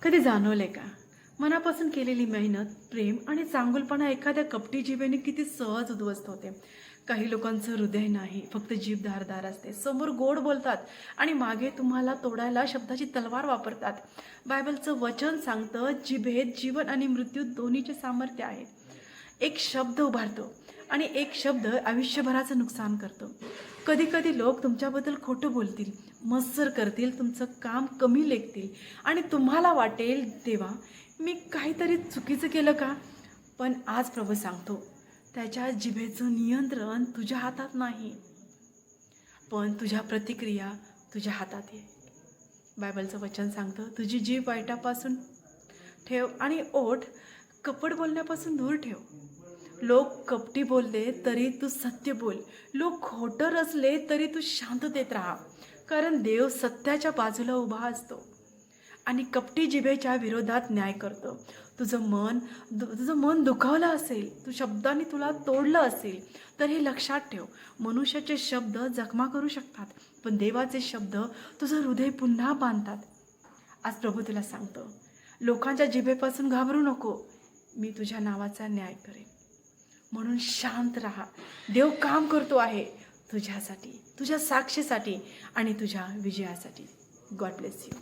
कधी जाणवले का मनापासून केलेली मेहनत, प्रेम आणि चांगुलपणा एखाद्या कपटी जिभेने किती सहज उद्ध्वस्त होते. काही लोकांचं हृदय नाही, फक्त जीभ धारदार असते. समोर गोड बोलतात आणि मागे तुम्हाला तोडायला शब्दाची तलवार वापरतात. बायबलचं वचन सांगतं, जिभेत जीवन आणि मृत्यू दोन्हीचे सामर्थ्य आहे. एक शब्द उभारतो आणि एक शब्द आयुष्यभराचं नुकसान करतो. कधी कधी लोक तुमच्याबद्दल खोटं बोलतील, मत्सर करतील, तुमचं काम कमी लेखतील आणि तुम्हाला वाटेल, देवा मी काहीतरी चुकीचं केलं का? पण आज प्रभू सांगतो, त्याच्या जिभेचं नियंत्रण तुझ्या हातात नाही, पण तुझ्या प्रतिक्रिया तुझ्या हातात आहे. बायबलचं वचन सांगतं, तुझी जीभ वाईटापासून ठेव आणि ओठ कपट बोलण्यापासून दूर ठेव. लोक कपटी बोलले तरी तू सत्य बोल. लोक खोटं रचले तरी तू शांततेत राहा, कारण देव सत्याच्या बाजूला उभा असतो आणि कपटी जिभेच्या विरोधात न्याय करतो. तुझं मन दुखावलं असेल, तू शब्दांनी तुला तोडलं असेल, तर हे लक्षात ठेव, मनुष्याचे शब्द जखमा करू शकतात, पण देवाचे शब्द तुझं हृदय पुन्हा बांधतात. आज प्रभू तुला सांगतो, लोकांच्या जिभेपासून घाबरू नको, मी तुझ्या नावाचा न्याय करेन. म्हणून शांत राहा. देव काम करतो आहे तुझ्यासाठी, तुझ्या साक्षीसाठी आणि तुझ्या विजयासाठी. God bless you.